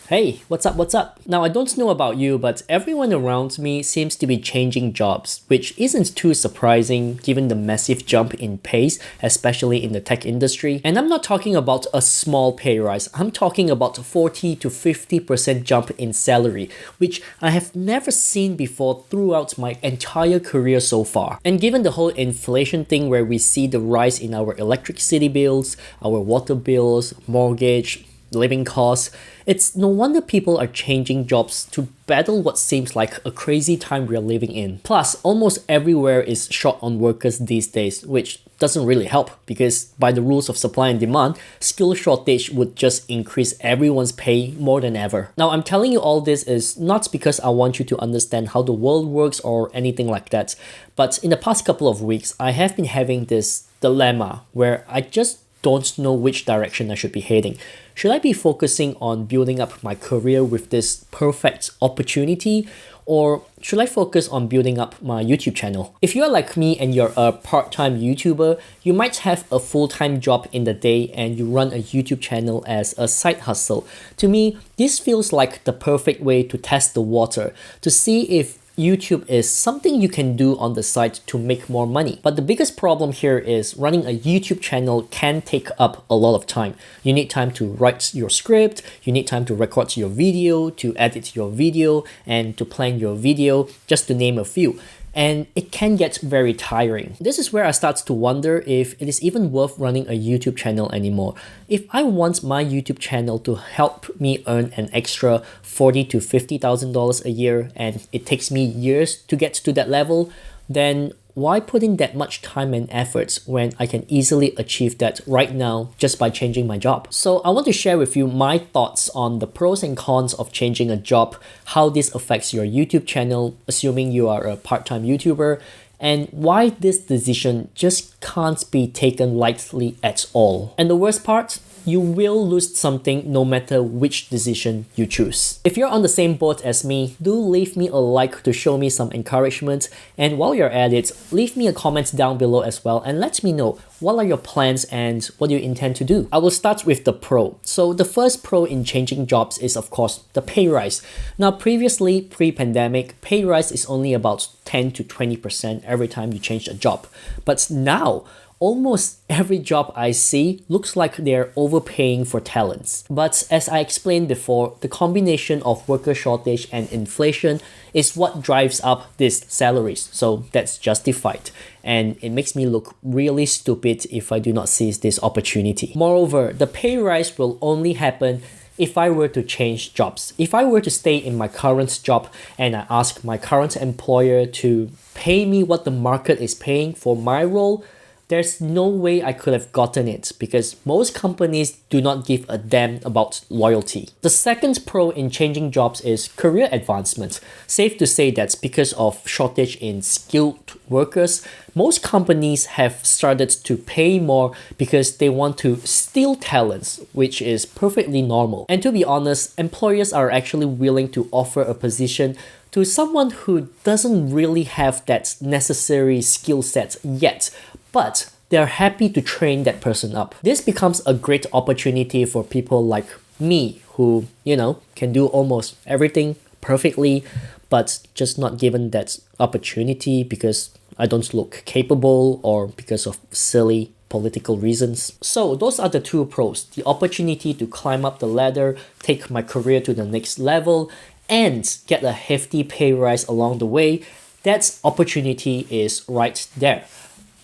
Hey, what's up, what's up? Now, I don't know about you, but everyone around me seems to be changing jobs, which isn't too surprising given the massive jump in pace, especially in the tech industry. And I'm not talking about a small pay rise, I'm talking about 40 to 50% jump in salary, which I have never seen before throughout my entire career so far. And given the whole inflation thing where we see the rise in our electricity bills, our water bills, mortgage, living costs, it's no wonder people are changing jobs to battle what seems like a crazy time we're living in. Plus, almost everywhere is short on workers these days, which doesn't really help because by the rules of supply and demand, skill shortage would just increase everyone's pay more than ever. Now, I'm telling you all this is not because I want you to understand how the world works or anything like that, but in the past couple of weeks, I have been having this dilemma where I just don't know which direction I should be heading. Should I be focusing on building up my career with this perfect opportunity, or should I focus on building up my YouTube channel? If you're like me and you're a part-time YouTuber, you might have a full-time job in the day and you run a YouTube channel as a side hustle. To me, this feels like the perfect way to test the water, to see if YouTube is something you can do on the side to make more money. But the biggest problem here is running a YouTube channel can take up a lot of time. You need time to write your script, you need time to record your video, to edit your video, and to plan your video, just to name a few. And it can get very tiring. This is where I start to wonder if it is even worth running a YouTube channel anymore. If I want my YouTube channel to help me earn an extra $40,000 to $50,000 a year and it takes me years to get to that level, then why put in that much time and efforts when I can easily achieve that right now just by changing my job? So I want to share with you my thoughts on the pros and cons of changing a job, how this affects your YouTube channel, assuming you are a part-time YouTuber, and why this decision just can't be taken lightly at all. And the worst part, you will lose something no matter which decision you choose. If you're on the same boat as me, do leave me a like to show me some encouragement, and while you're at it, leave me a comment down below as well and let me know what are your plans and what you intend to do. I will start with the pro. So the first pro in changing jobs is of course the pay rise. Now previously, pre-pandemic, pay rise is only about 10 to 20% every time you change a job. But now, almost every job I see looks like they're overpaying for talents. But as I explained before, the combination of worker shortage and inflation is what drives up these salaries. So that's justified. And it makes me look really stupid if I do not seize this opportunity. Moreover, the pay rise will only happen if I were to change jobs. If I were to stay in my current job and I ask my current employer to pay me what the market is paying for my role, there's no way I could have gotten it because most companies do not give a damn about loyalty. The second pro in changing jobs is career advancement. Safe to say that because of shortage in skilled workers, most companies have started to pay more because they want to steal talents, which is perfectly normal. And to be honest, employers are actually willing to offer a position to someone who doesn't really have that necessary skill set yet, but they're happy to train that person up. This becomes a great opportunity for people like me who, can do almost everything perfectly, but just not given that opportunity because I don't look capable or because of silly political reasons. So those are the two pros: the opportunity to climb up the ladder, take my career to the next level, and get a hefty pay rise along the way. That opportunity is right there.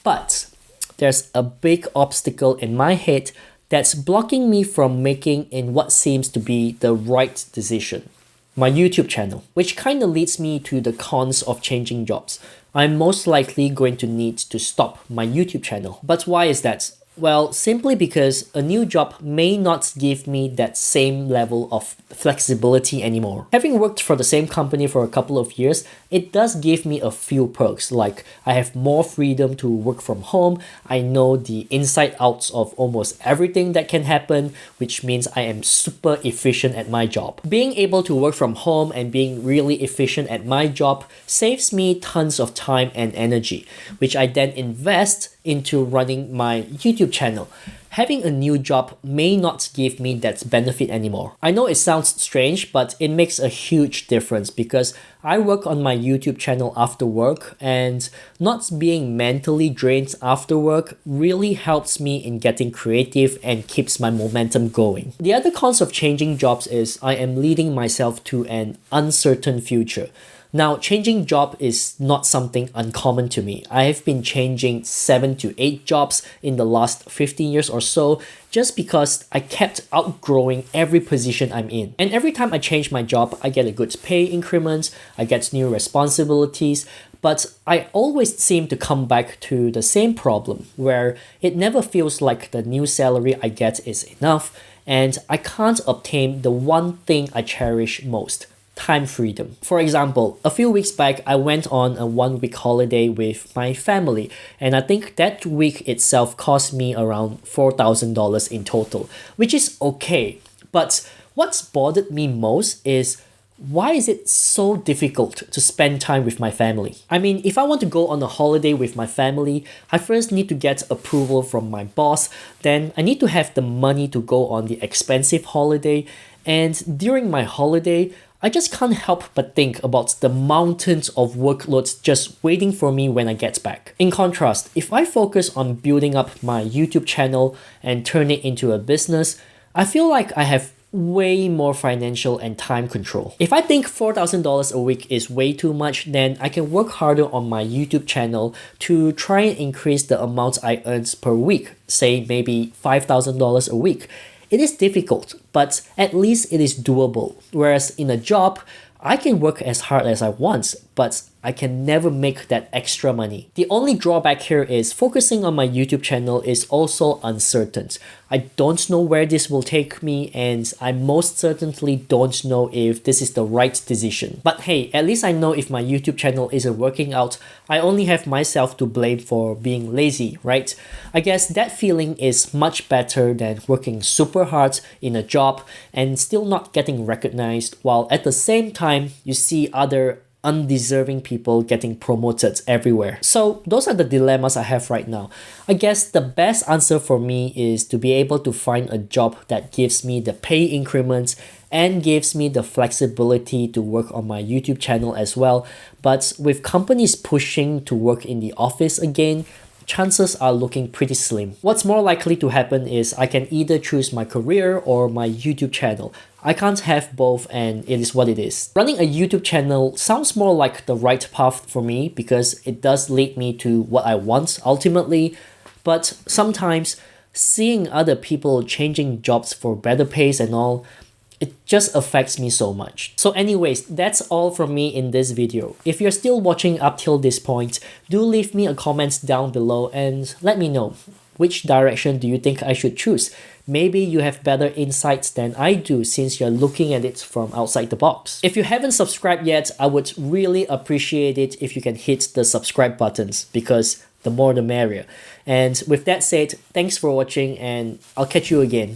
But there's a big obstacle in my head that's blocking me from making in what seems to be the right decision: my YouTube channel, which kind of leads me to the cons of changing jobs. I'm most likely going to need to stop my YouTube channel. But why is that? Well, simply because a new job may not give me that same level of flexibility anymore. Having worked for the same company for a couple of years, it does give me a few perks, like I have more freedom to work from home, I know the inside outs of almost everything that can happen, which means I am super efficient at my job. Being able to work from home and being really efficient at my job saves me tons of time and energy, which I then invest into running my YouTube channel. Having a new job may not give me that benefit anymore. I know it sounds strange, but it makes a huge difference because I work on my YouTube channel after work, and not being mentally drained after work really helps me in getting creative and keeps my momentum going. The other cons of changing jobs is I am leading myself to an uncertain future. Now, changing job is not something uncommon to me. I have been changing 7 to 8 jobs in the last 15 years or so just because I kept outgrowing every position I'm in. And every time I change my job, I get a good pay increment, I get new responsibilities, but I always seem to come back to the same problem where it never feels like the new salary I get is enough, and I can't obtain the one thing I cherish most: time freedom. For example, a few weeks back, I went on a 1-week holiday with my family, and I think that week itself cost me around $4,000 in total, which is okay. But what's bothered me most is why is it so difficult to spend time with my family? I mean, if I want to go on a holiday with my family, I first need to get approval from my boss, then I need to have the money to go on the expensive holiday, and during my holiday, I just can't help but think about the mountains of workloads just waiting for me when I get back. In contrast, if I focus on building up my YouTube channel and turn it into a business, I feel like I have way more financial and time control. If I think $4,000 a week is way too much, then I can work harder on my YouTube channel to try and increase the amount I earn per week, say maybe $5,000 a week. It is difficult, but at least it is doable. Whereas in a job, I can work as hard as I want, but I can never make that extra money. The only drawback here is focusing on my YouTube channel is also uncertain. I don't know where this will take me, and I most certainly don't know if this is the right decision. But hey, at least I know if my YouTube channel isn't working out, I only have myself to blame for being lazy, right? I guess that feeling is much better than working super hard in a job and still not getting recognized, while at the same time you see other undeserving people getting promoted everywhere. So those are the dilemmas I have right now. I guess the best answer for me is to be able to find a job that gives me the pay increments and gives me the flexibility to work on my YouTube channel as well. But with companies pushing to work in the office again, chances are looking pretty slim. What's more likely to happen is I can either choose my career or my YouTube channel. I can't have both, and it is what it is. Running a YouTube channel sounds more like the right path for me because it does lead me to what I want ultimately, but sometimes seeing other people changing jobs for better pays and all, it just affects me so much. So anyways, that's all from me in this video. If you're still watching up till this point, do leave me a comment down below and let me know, which direction do you think I should choose? Maybe you have better insights than I do since you're looking at it from outside the box. If you haven't subscribed yet, I would really appreciate it if you can hit the subscribe buttons, because the more the merrier. And with that said, thanks for watching, and I'll catch you again.